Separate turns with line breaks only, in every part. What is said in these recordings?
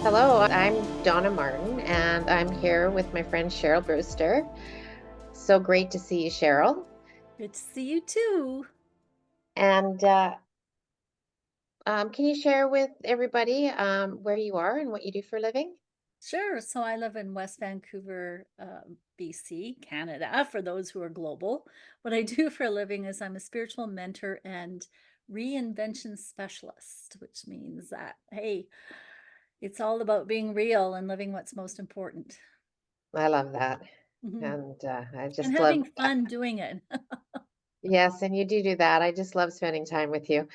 Hello, I'm Donna Martin, and I'm here with my friend Cheryl Brewster. So great to see you, Cheryl.
Good to see you too.
And can you share with everybody where you are and what you do for a living?
Sure. So I live in West Vancouver, BC, Canada, for those who are global. What I do for a living is I'm a spiritual mentor and reinvention specialist, which means that, hey, it's all about being real and living what's most important.
I love that.
Mhm.
And I
And
just love,
having fun doing it.
yes, and you do that. I just love spending time with you.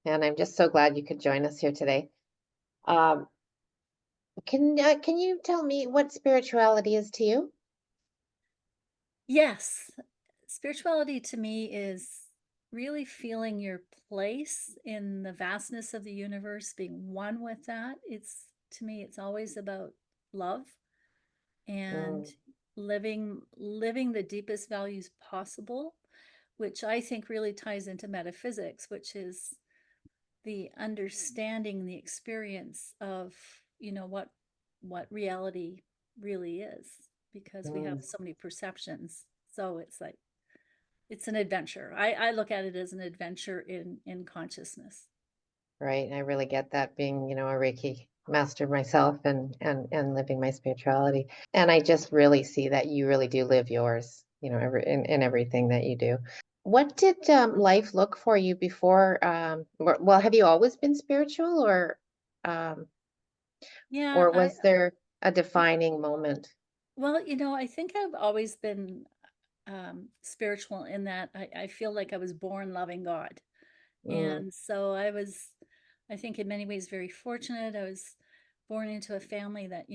And I'm just so glad you could join us here today. Um, can you tell me what spirituality is to you?
Yes. Spirituality to me is really feeling your place in the vastness of the universe, being one with that. It's to me, it's always about love and
Mm,
living the deepest values possible, which I think really ties into metaphysics, which is the understanding, the experience of, what reality really is, because we have
mm.
so many perceptions. So it's like it's an adventure. I look at it as an adventure in consciousness.
Right. I really get that being, a Reiki master myself and living my spirituality. And I just really see that you really do live yours, in everything that you do. What did life look for you before well, have you always been spiritual um
Yeah,
or
I
was there a defining moment?
well, I think I've always been spiritual in that I feel like I was born loving God.
Mm,
And so I think in many ways very fortunate. I was born into a family that,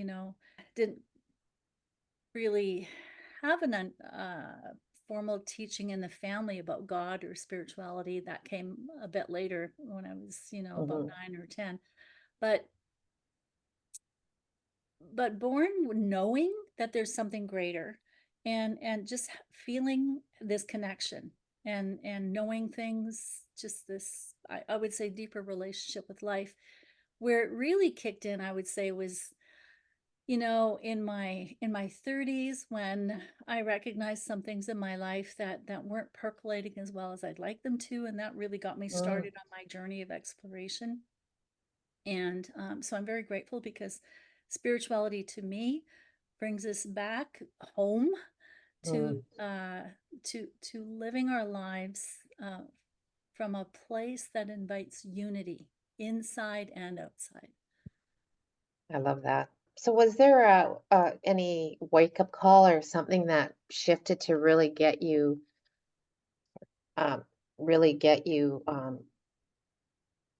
didn't really have formal teaching in the family about God or spirituality. That came a bit later when I was, about
mhm,
9 or 10. But born knowing that there's something greater, and just feeling this connection, and knowing things, just this, I would say, deeper relationship with life. Where it really kicked in, I would say, was in my 30s, when I recognized some things in my life that weren't percolating as well as I'd like them to, and that really got me
mm,
started on my journey of exploration. And so I'm very grateful, because spirituality to me brings us back home to
mm.
living our lives from a place that invites unity inside and outside.
I love that. So was there any wake up call or something that shifted to um, really get you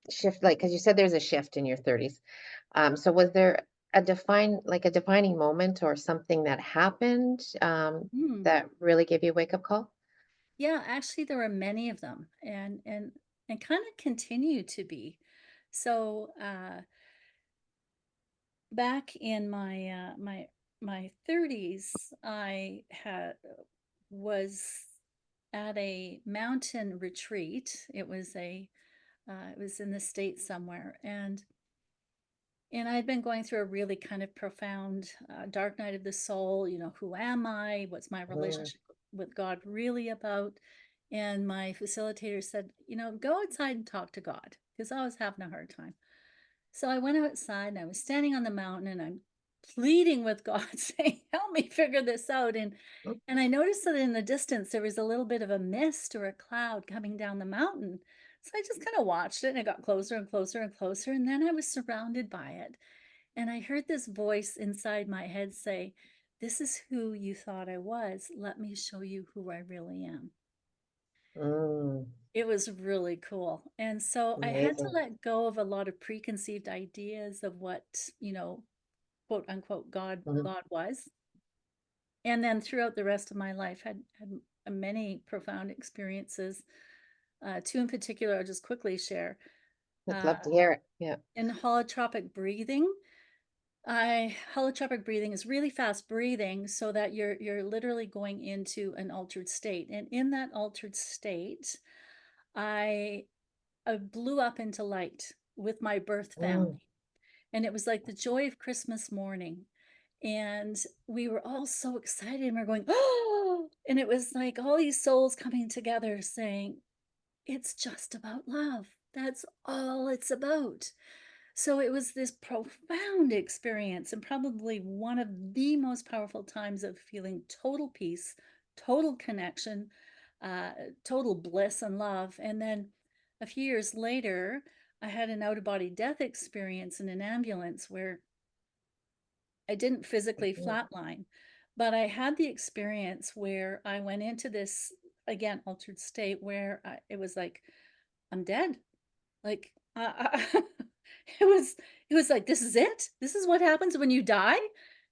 shift like because you said there's a shift in your 30s. So was there a defining moment or something that happened
Hmm.
that really gave you a wake up call?
Yeah, actually, there are many of them, and kind of continue to be. So back in my 30s, I had was at a mountain retreat. It was in the States somewhere, and I'd been going through a really kind of profound dark night of the soul. Who am I? What's my
Mm,
relationship with God really about? And my facilitator said, go outside and talk to God, because I was having a hard time. So I went outside and I was standing on the mountain, and I'm pleading with God, saying, help me figure this out.
mm,
And I noticed that in the distance there was a little bit of a mist or a cloud coming down the mountain. So I just kind of watched it, and it got closer and closer and closer. And then I was surrounded by it. And I heard this voice inside my head say, this is who you thought I was. Let me show you who I really am.
mm,
It was really cool. And so I had to
amazing.
let go of a lot of preconceived ideas of what, quote unquote,
Mhm.
God was. And then throughout the rest of my life, had many profound experiences. Two in particular, I'll just quickly share.
I'd
Uh,
love to hear it. Yeah.
in holotropic breathing is really fast breathing, so that you're literally going into an altered state. And in that altered state, I blew up into light with my birth
Mm,
family. And it was like the joy of Christmas morning. And we were all so excited and we're going, oh, and it was like all these souls coming together saying, it's just about love. That's all it's about. So it was this profound experience and probably one of the most powerful times of feeling total peace, total connection, uh, total bliss and love. And then a few years later, I had an out of body death experience in an ambulance where I didn't physically
Mhm.
flatline, but I had the experience where I went into this, again, altered state where it was like, I'm dead. Like, it was it was like, "This is it? This is what happens when you die?"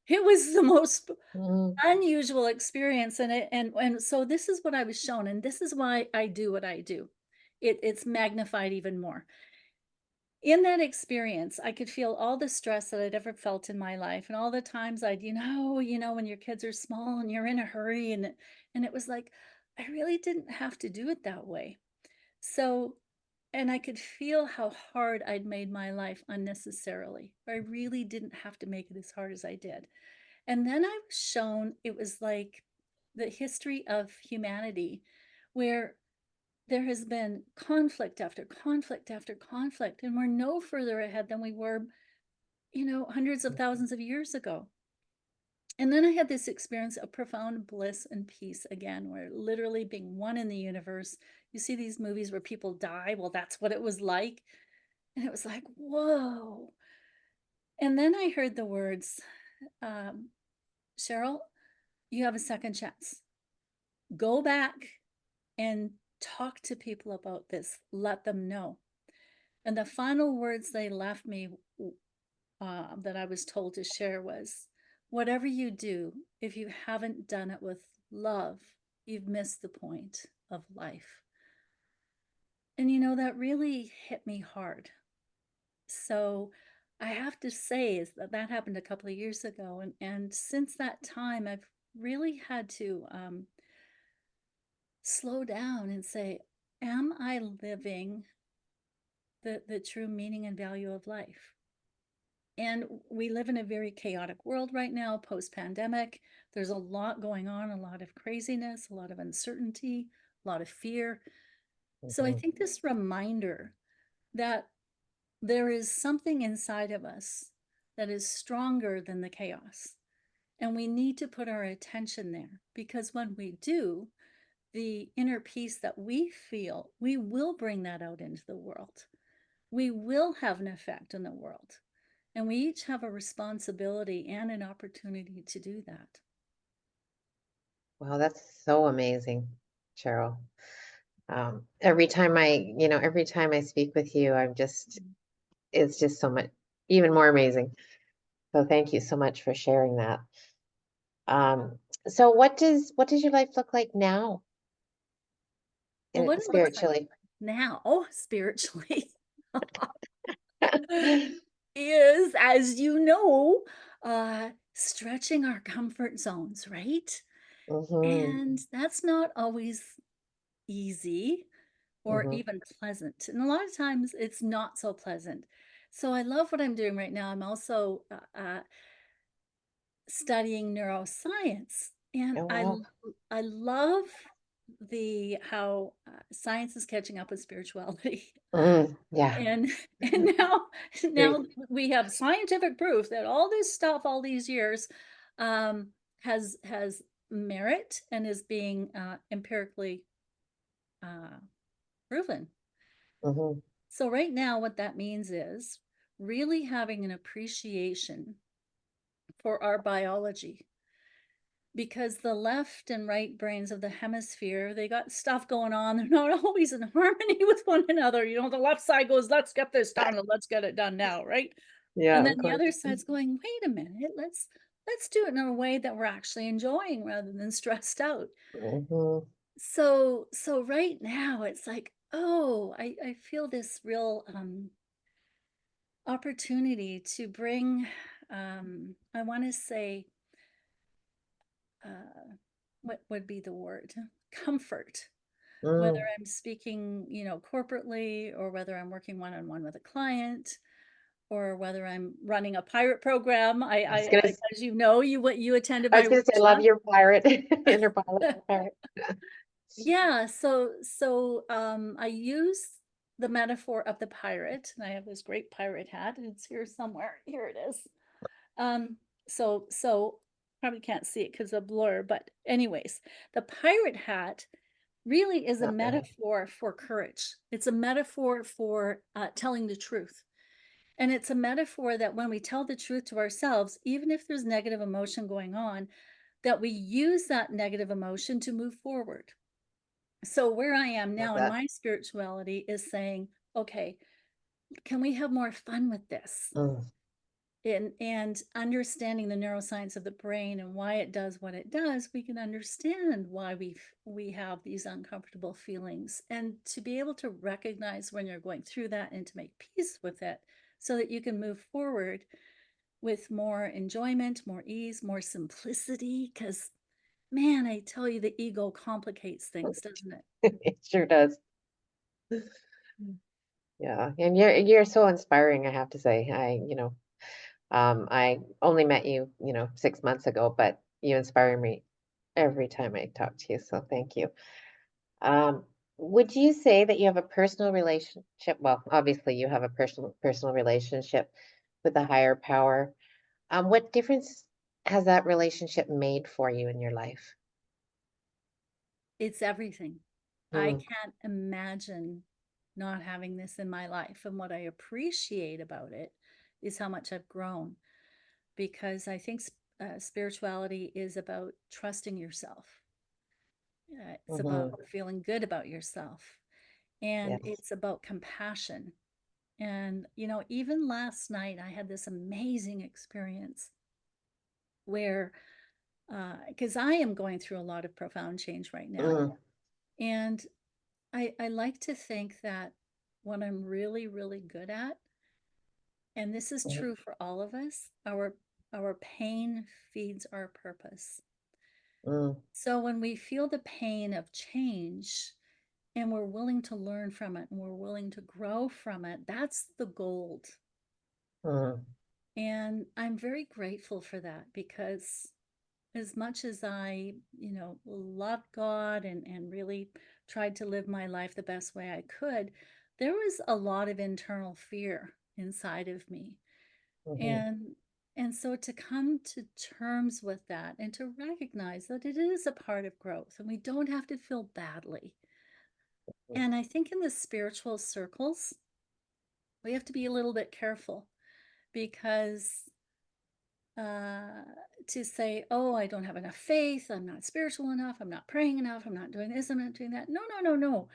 It was the most
Mhm.
unusual experience, and so this is what I was shown, and this is why I do what I do. It's magnified even more. In that experience, I could feel all the stress that I'd ever felt in my life and all the times I'd, when your kids are small and you're in a hurry and it was like, I really didn't have to do it that way. So, and I could feel how hard I'd made my life unnecessarily. I really didn't have to make it as hard as I did. And then I was shown it was like the history of humanity, where there has been conflict after conflict after conflict, and we're no further ahead than we were, hundreds of thousands of years ago. And then I had this experience of profound bliss and peace again, where literally being one in the universe. You see these movies where people die. Well, that's what it was like. And it was like, whoa. And then I heard the words, um, Cheryl, you have a second chance. Go back and talk to people about this. Let them know. And the final words they left me that I was told to share was, whatever you do, if you haven't done it with love, you've missed the point of life. And that really hit me hard. So I have to say is that happened a couple of years ago. And since that time, I've really had to slow down and say, am I living the true meaning and value of life? And we live in a very chaotic world right now, post pandemic. There's a lot going on, a lot of craziness, a lot of uncertainty, a lot of fear. So I
Mhm.
think this reminder that there is something inside of us that is stronger than the chaos. And we need to put our attention there, because when we do, the inner peace that we feel, we will bring that out into the world. We will have an effect in the world. And we each have a responsibility and an opportunity to do that.
Wow, that's so amazing, Cheryl. Every time I speak with you, it's just so much, even more amazing. So thank you so much for sharing that. So what does your life look like now,
Well, what it looks like
spiritually?
now, spiritually, is, as you know, stretching our comfort zones, right?
Hmm.
And that's not always easy or
Hmm.
even pleasant. And a lot of times it's not so pleasant. So I love what I'm doing right now. I'm also studying neuroscience, and
Oh,
I
wow.
I love the how science is catching up with spirituality.
Yeah,
And and now
great.
now we have scientific proof that all this stuff all these years um, has merit and is being empirically uh, proven.
Hmm.
So right now, what that means is really having an appreciation for our biology, because the left and right brains of the hemisphere, they got stuff going on. They're not always in harmony with one another. The left side goes, let's get this done and let's get it done now, right?
Yeah,
And then
of
the
course.
other side's going, wait a minute, let's do it in a way that we're actually enjoying rather than stressed out.
Hmm.
So right now it's like, oh, I feel this real opportunity to bring, I want to say, what would be the word? Comfort, whether
Mm.
I'm speaking, corporately, or whether I'm working one on one with a client. or whether I'm running a pirate program.
I was gonna,
As you know, you attended
I
my
was gonna say, I love
workshop.
your pirate, inner pirate.
Yeah, I use the metaphor of the pirate, and I have this great pirate hat, and it's here somewhere. Here it is. Um, so probably can't see it because of blur, but anyways, the pirate hat really is a
Not bad.
metaphor for courage. It's a metaphor for telling the truth. And it's a metaphor that when we tell the truth to ourselves, even if there's negative emotion going on, that we use that negative emotion to move forward. So where I am
Love
now in
that.
my spirituality is saying, okay, can we have more fun with this?
Mm,
And understanding the neuroscience of the brain and why it does what it does, we can understand why we have these uncomfortable feelings, and to be able to recognize when you're going through that and to make peace with it so that you can move forward with more enjoyment, more ease, more simplicity. Because man, I tell you, the ego complicates things, doesn't it?
it sure does. Yeah, and you're so inspiring, I have to say. I only met you, 6 months ago, but you inspire me every time I talk to you. So thank you. Um, would you say that you have a personal relationship? Well, obviously you have a personal relationship with a higher power. What difference has that relationship made for you in your life?
It's everything. I
Mm,
can't imagine not having this in my life. And what I appreciate about it is how much I've grown, because I think spirituality is about trusting yourself. It's about
hmm.
feeling good about yourself, and
Yes.
it's about compassion. And, even last night, I had this amazing experience where, because I am going through a lot of profound change right now.
Mm,
And I like to think that what I'm really, really good at, and this is
mm,
true for all of us, our pain feeds our purpose.
mm,
So when we feel the pain of change and we're willing to learn from it and we're willing to grow from it, that's the gold.
mm,
And I'm very grateful for that, because as much as I, loved God and really tried to live my life the best way I could, there was a lot of internal fear inside of me.
mhm,
And and so to come to terms with that and to recognize that it is a part of growth and we don't have to feel badly.
mm,
And I think in the spiritual circles, we have to be a little bit careful, because uh, to say, oh, I don't have enough faith, I'm not spiritual enough, I'm not praying enough, I'm not doing this, I'm not doing that. No, no, no, no.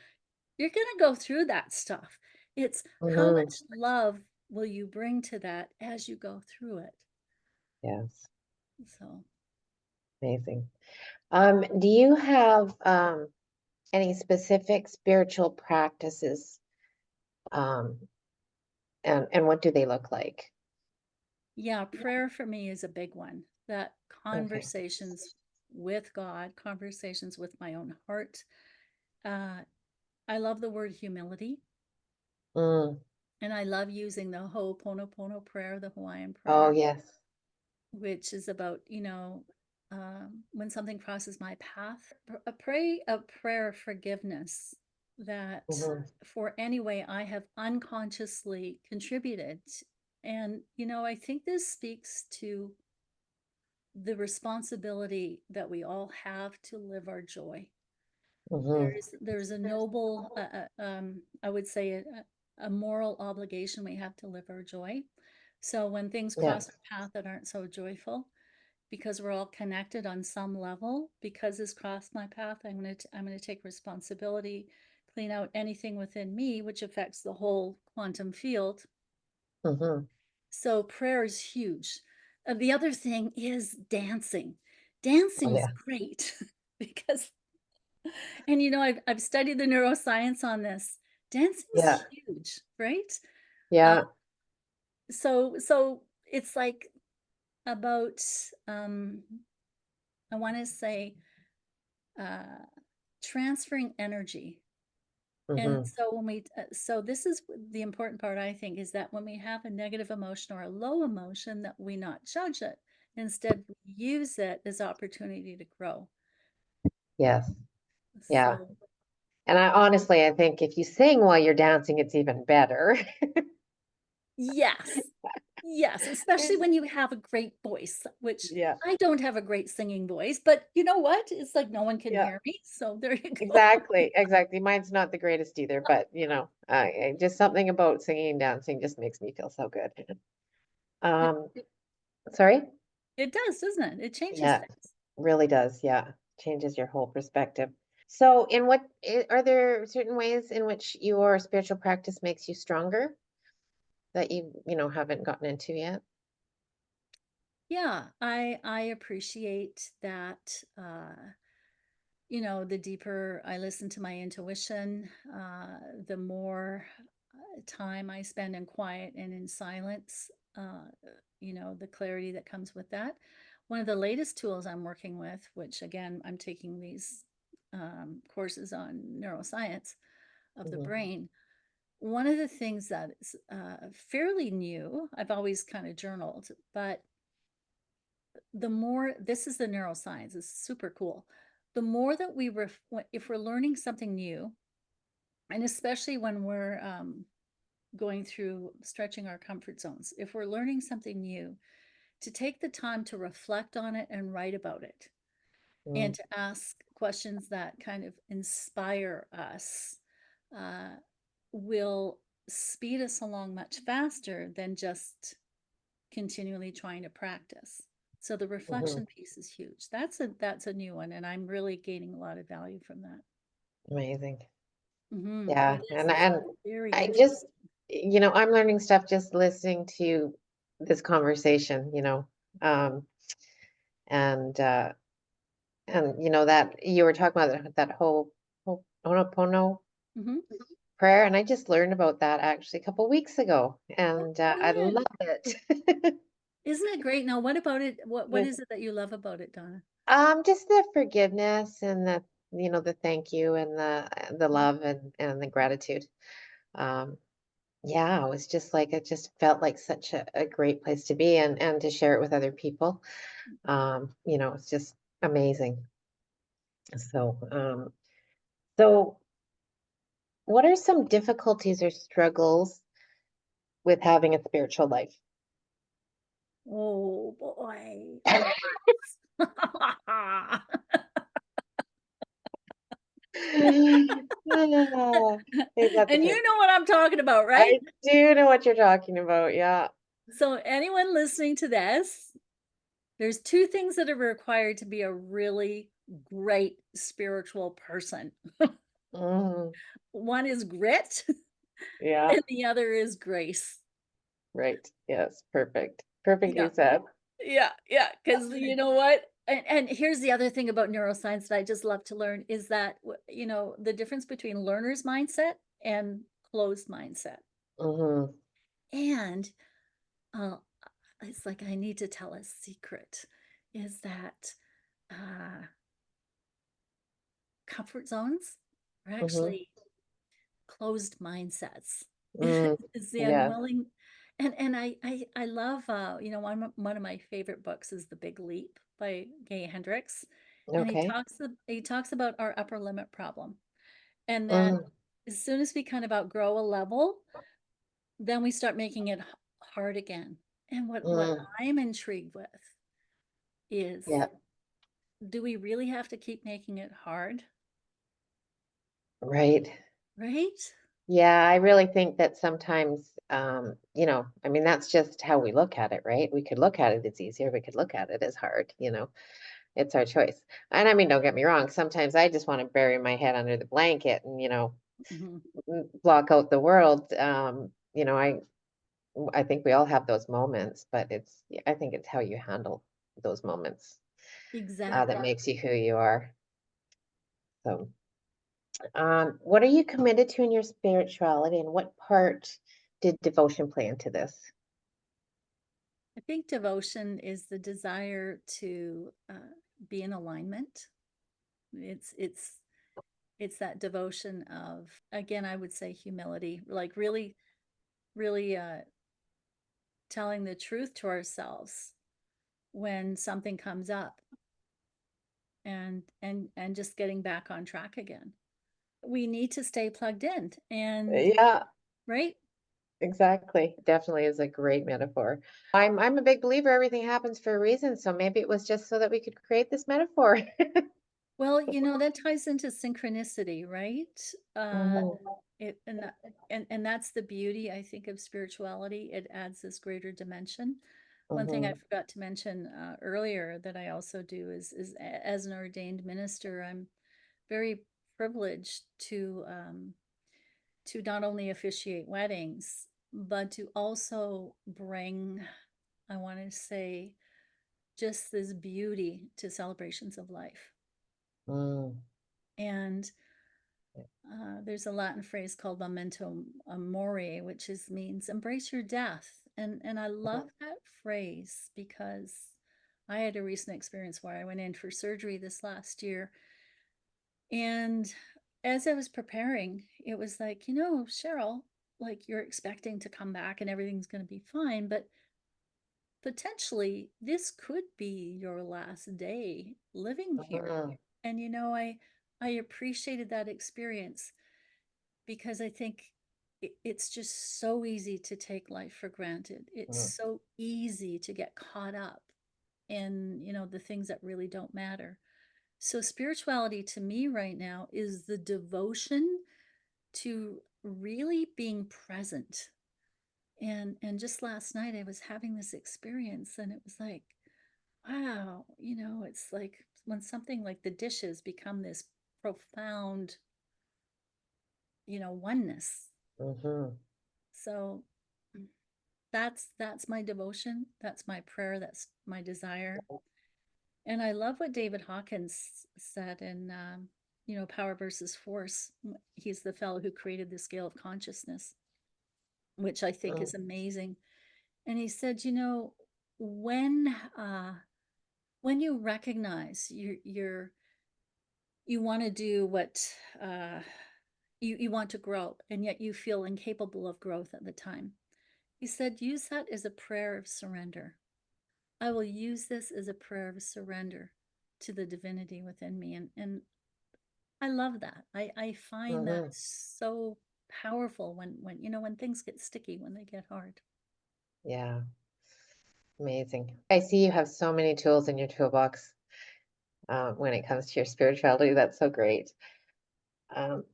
You're going to go through that stuff. It's how
mhm.
much love will you bring to that as you go through it.
Yes,
So,
amazing. Do you have any specific spiritual practices? Um, and what do they look like?
yeah, prayer for me is a big one. That
Okay.
conversations with God, conversations with my own heart. Uh, I love the word humility,
Mm.
and I love using the Ho'oponopono prayer, the Hawaiian
Oh,
prayer,
yes.
which is about, when something crosses my path, pray a prayer of forgiveness, that
Hmm.
for any way I have unconsciously contributed. And, I think this speaks to the responsibility that we all have to live our joy.
Hmm.
There's a noble, I would say, a moral obligation we have to live our joy. So when things cross
Yes.
our path that aren't so joyful, because we're all connected on some level, because this crossed my path, I'm going to take responsibility, clean out anything within me which affects the whole quantum field.
Hmm.
So prayer is huge. The other thing is dancing.
Oh,
Dancing is
yeah.
great because, and I've studied the neuroscience on this. Dancing is
Yeah.
huge, right? Uh,
Yeah.
so it's like about, I want to say, uh, transferring energy. And
Mm-hmm.
so so this is the important part, I think, is that when we have a negative emotion or a low emotion, that we not judge it. Instead, we use it as opportunity to grow.
Yes. Yeah.
So
And I think if you sing while you're dancing, it's even better.
yes, yes, especially when you have a great voice, which
Yeah.
I don't have a great singing voice, but you know what? It's like no one can
Yeah.
hear me. So there you go.
Exactly. Exactly. Mine's not the greatest either, but just something about singing and dancing just makes me feel so good.
It,
Um, Sorry?
it does, doesn't it? It changes
Yeah,
things.
really does. Yeah. Changes your whole perspective. So, are there certain ways in which your spiritual practice makes you stronger that haven't gotten into yet?
Yeah, I appreciate that. The deeper I listen to my intuition, the more time I spend in quiet and in silence, the clarity that comes with that. One of the latest tools I'm working with, which again, I'm taking these courses on neuroscience of the
Hmm.
brain. One of the things that is fairly new, I've always kind of journaled, but the more this is the neuroscience, is super cool. The more that if we're learning something new, and especially when we're going through stretching our comfort zones, if we're learning something new, to take the time to reflect on it and write about it, and
Mm,
to ask questions that kind of inspire us, uh, will speed us along much faster than just continually trying to practice. So the
mhm.
reflection piece is huge. That's a new one, and I'm really gaining a lot of value from that.
Amazing.
It
Yeah.
is.
And
It's
and
very
I just,
interesting.
I'm learning stuff just listening to this conversation, Um, and that you were talking about that whole Ho'oponopono
Hmm.
prayer, and I just learned about that actually a couple weeks ago,
Oh,
and I love
good.
it.
Isn't it great? Now, what about it? What
Yeah.
is it that you love about it, Donna?
Just the forgiveness and the thank you and the love and the gratitude. Um, yeah, it was just like it just felt like such a great place to be and to share it with other people. It's just amazing. So, so what are some difficulties or struggles with having a spiritual life?
Oh boy, lots.
Ah, ain't that the
And
truth?
you know what I'm talking about, right?
I do know what you're talking about. Yeah.
So, anyone listening to this, there's two things that are required to be a really great spiritual person.
Mhm.
One is grit,
Yeah.
and the other is grace.
Right. Yes. Perfect. Perfectly
Yeah,
said.
yeah, yeah. Because you know what? And here's the other thing about neuroscience that I just love to learn is that, the difference between learner's mindset and closed mindset.
Hmm.
And uh, it's like I need to tell a secret is that uh, comfort zones are
Hmm.
actually closed mindsets.
Mm.
It's the
Yes.
unwilling, and I love one of my favorite books is The Big Leap by Gay Hendricks, and
Okay.
he talks about our upper limit problem, and then
Hmm.
as soon as we kind of outgrow a level, then we start making it hard again. And what
Mm.
I'm intrigued with is,
Yeah.
do we really have to keep making it hard,
Right.
right?
Yeah, I really think that sometimes, I mean, that's just how we look at it, right? We could look at it as easier. We could look at it as hard. It's our choice. And I mean, don't get me wrong. Sometimes I just want to bury my head under the blanket and,
Mhm.
block out the world. I think we all have those moments, but I think it's how you handle those moments that
Exactly.
makes you who you are. So, what are you committed to in your spirituality, and what part did devotion play into this?
I think devotion is the desire to be in alignment. It's It's that devotion of, again, I would say humility, like really, really telling the truth to ourselves when something comes up, and just getting back on track again. We need to stay plugged in, and
Yeah,
right.
exactly. Definitely is a great metaphor. I'm a big believer everything happens for a reason, so maybe it was just so that we could create this metaphor.
Well, that ties into synchronicity, right?
Mhm,
It and that's the beauty, I think, of spirituality. It adds this greater dimension. One thing I
mhm,
forgot to mention earlier that I also do as an ordained minister, I'm very privileged to not only officiate weddings, but to also bring, I want to say, just this beauty to celebrations of life.
mm,
And there's a Latin phrase called memento mori, which means embrace your death. And I love
mhm,
that phrase because I had a recent experience where I went in for surgery this last year. And as I was preparing, it was like, Cheryl, like you're expecting to come back and everything's going to be fine, but potentially this could be your last day living here.
mhm,
And I appreciated that experience because I think it's just so easy to take life for granted. It's
mhm,
so easy to get caught up in, the things that really don't matter. So spirituality to me right now is the devotion to really being present. And just last night I was having this experience and it was like, wow, it's like when something like the dishes become this profound, oneness.
mhm.
So that's my devotion, that's my prayer, that's my desire. And I love what David Hawkins said in Power versus Force. He's the fellow who created the scale of consciousness, which I think
Mm,
is amazing. And he said, when when you recognize you want to do what uh, you want to grow, and yet you feel incapable of growth at the time. He said, use that as a prayer of surrender. I will use this as a prayer of surrender to the divinity within me. And I love that. I find that
mhm.
so powerful when things get sticky, when they get hard.
Yeah, amazing. I see you have so many tools in your toolbox when it comes to your spirituality. That's so great. Um,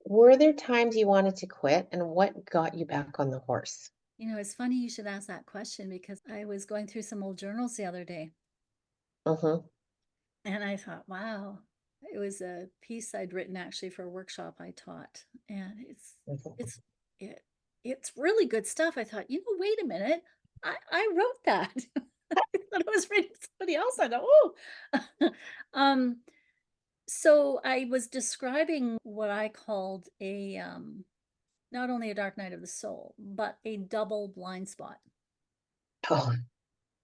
were there times you wanted to quit, and what got you back on the horse?
It's funny you should ask that question because I was going through some old journals the other day
Mhm,
and I thought, wow, it was a piece I'd written actually for a workshop I taught. And
mhm,
it's, it, it's really good stuff. I thought, wait a minute. I wrote that. I thought I was reading somebody else. I thought, oh, um, so I was describing what I called not only a dark night of the soul, but a double blind spot.
Oh,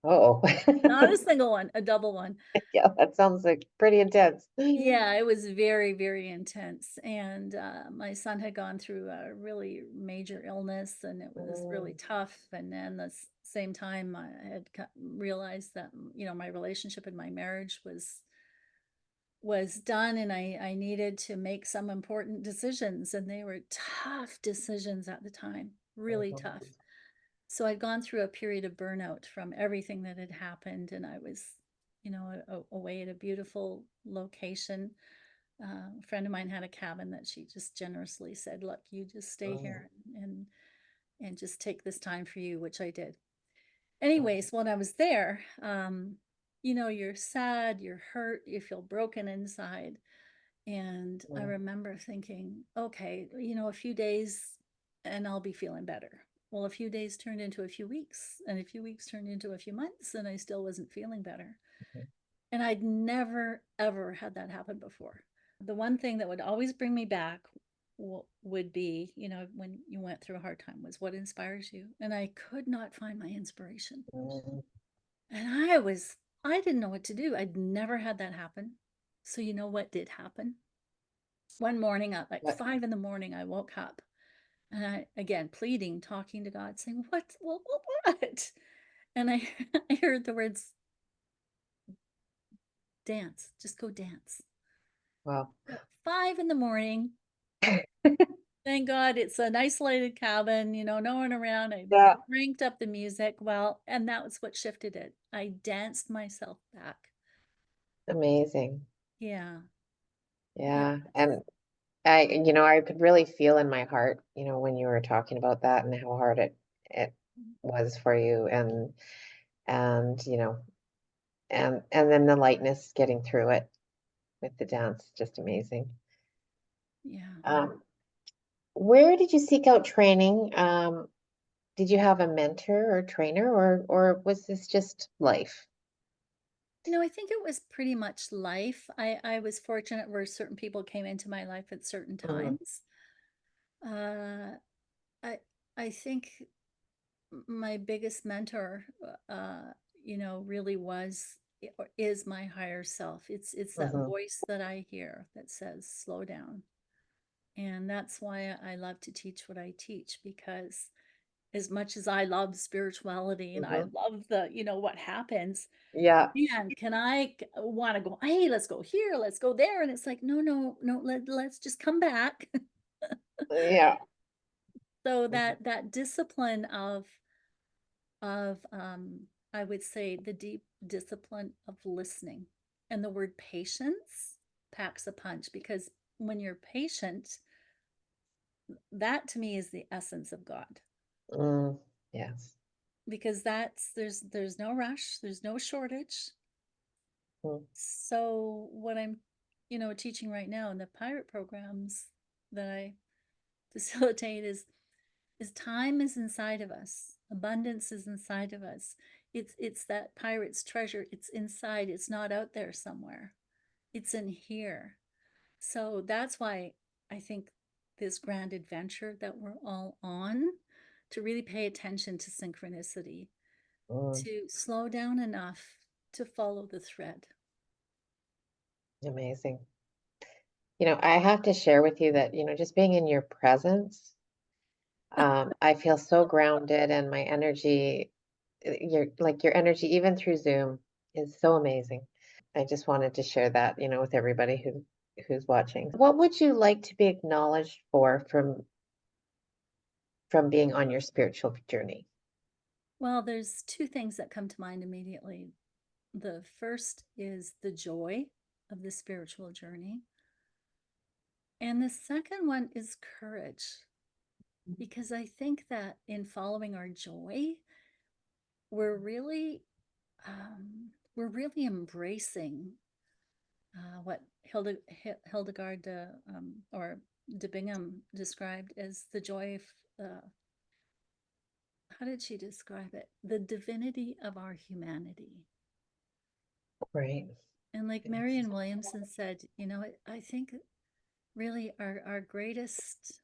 oh.
Not a single one, a double one.
Yeah, that sounds like pretty intense.
Yeah, it was very, very intense. And my son had gone through a really major illness and it was really
Mm,
tough. And then the same time, I had realized that, my relationship and my marriage was done and I needed to make some important decisions. And they were tough decisions at the time, really
mhm,
tough. So I'd gone through a period of burnout from everything that had happened. And I was, away at a beautiful location. A friend of mine had a cabin that she just generously said, look, you just stay
mm,
here and just take this time for you, which I did.
mm,
Anyways, when I was there, you're sad, you're hurt, you feel broken inside. And I
mm,
remember thinking, okay, a few days and I'll be feeling better. Well, a few days turned into a few weeks, and a few weeks turned into a few months, and I still wasn't feeling better.
mhm,
And I'd never, ever had that happen before. The one thing that would always bring me back would be, when you went through a hard time, was what inspires you. And I could not find my inspiration.
mm,
And I didn't know what to do. I'd never had that happen. So you know what did happen? One morning at like
What?
5 in the morning, I woke up and I, again, pleading, talking to God, saying, what? And I, I heard the words, dance, just go dance.
Well,
At 5 in the morning, thank God it's an isolated cabin, no one around. I
yeah,
cranked up the music. Well, and that was what shifted it. I danced myself back.
amazing.
Yeah. Yeah.
Yeah. And I could really feel in my heart, when you were talking about that and how hard it was for you and and then the lightness getting through it with the dance, just amazing.
Yeah.
Um, where did you seek out training? Did you have a mentor or trainer or was this just life?
I think it was pretty much life. I was fortunate where certain people came into my life at certain
Mm,
times. Uh, I I think my biggest mentor, really was or is my higher self. It's that
mhm,
voice that I hear that says slow down. And that's why I love to teach what I teach, because as much as I love spirituality and I
mhm.
love what happens,
Yeah,
man, can I want to go, hey, let's go here, let's go there. And it's like, no, no, no, let's just come back.
yeah.
So
Mhm,
that discipline of I would say the deep discipline of listening. And the word patience packs a punch, because when you're patient, that to me is the essence of God.
mm, yes.
Because there's no rush, there's no shortage.
Mm,
So what I'm teaching right now in the pirate programs that I facilitate is time is inside of us. Abundance is inside of us. It's that pirate's treasure. It's inside. It's not out there somewhere. It's in here. So that's why I think this grand adventure that we're all on, to really pay attention to synchronicity,
mm,
to slow down enough to follow the thread.
amazing. I have to share with you that, just being in your presence, I feel so grounded and my energy, your energy, even through Zoom, is so amazing. I just wanted to share that, with everybody who's watching. What would you like to be acknowledged for from being on your spiritual journey?
Well, there's two things that come to mind immediately. The first is the joy of the spiritual journey. And the second one is courage, because I think that in following our joy, we're really we're really embracing what Hildegard or de Bingham described as the joy of how did she describe it? The divinity of our humanity.
Right.
And like
Yes.
Marianne Williamson said, I think really our greatest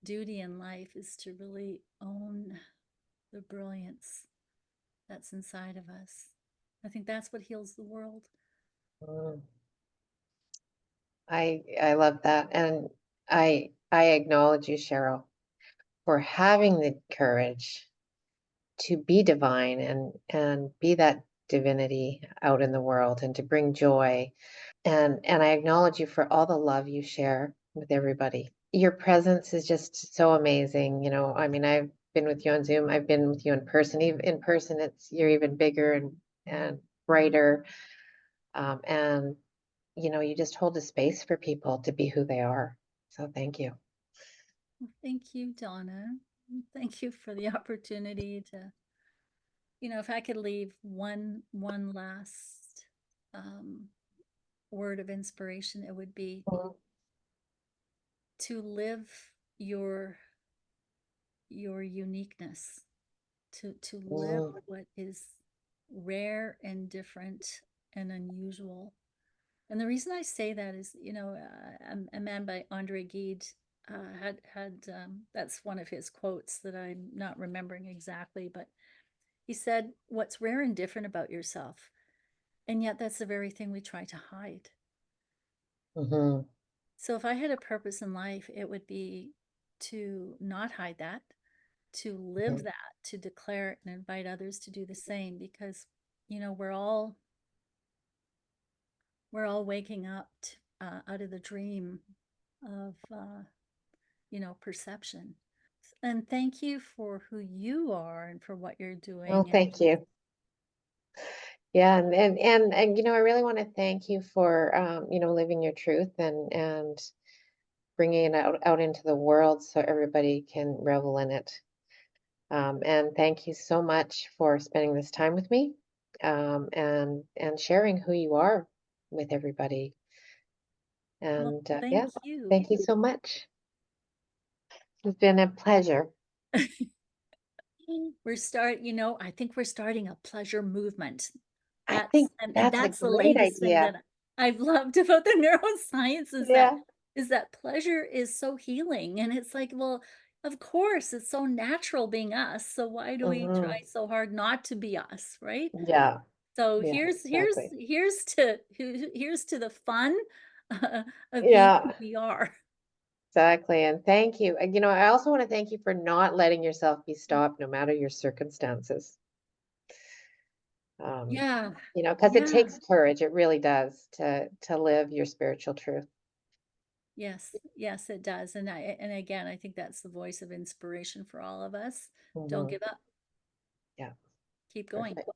duty in life is to really own the brilliance that's inside of us. I think that's what heals the world.
Mm, I love that. And I acknowledge you, Cheryl, for having the courage to be divine and be that divinity out in the world and to bring joy. And I acknowledge you for all the love you share with everybody. Your presence is just so amazing. I mean, I've been with you on Zoom, I've been with you in person. Even in person, you're even bigger and brighter. And you just hold a space for people to be who they are. So thank you.
Well, thank you, Donna. Thank you for the opportunity to, if I could leave one last um, word of inspiration, it would be
Mm,
to live your your uniqueness, to live
mm,
what is rare and different and unusual. And the reason I say that is, a man by Andre Gide had that's one of his quotes that I'm not remembering exactly, but he said, "What's rare and different about yourself And yet that's the very thing we try to hide.
Hmm.
So if I had a purpose in life, it would be to not hide that, to live that, to declare it and invite others to do the same, because, you know, we're all waking up out of the dream of, you know, perception. And thank you for who you are and for what you're
Oh,
doing. And
thank you. Yeah, and you know, I really want to thank you for you know, living your truth and bringing it out into the world so everybody can revel in it. And thank you so much for spending this time with me, and sharing who you are with everybody.
well,
And
thank
yeah,
you.
thank you so much. It's been a pleasure.
You know, I think we're starting a pleasure movement.
I think
And
that's a
that's the
great
latest thing
idea.
that I've loved about the neuroscience
Yeah.
is that pleasure is so healing. And it's like, well, of course, it's so natural being us. So why do we try
Hmm.
so hard not to be us, right?
Yeah.
So
Yeah.
here's here's
Exactly.
here's to here's to the fun of being who
Yeah.
we are.
Exactly. And thank you. And, you know, I also want to thank you for not letting yourself be stopped no matter your circumstances. Um,
Yeah.
you know, because it
Yeah.
takes courage. It really does to live your spiritual truth.
Yes, yes, it does. And again, I think that's the voice of inspiration for all of us. Don't
Hmm.
give up.
Yeah.
Keep going.
Perfect.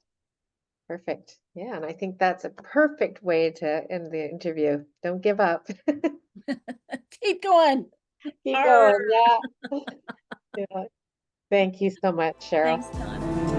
Perfect. Yeah. And I think that's a perfect way to end the interview. Don't give up.
Keep going.
Keep
Arr.
going. Yeah. Yeah. Thank you so much, Cheryl.
Thanks, Donna.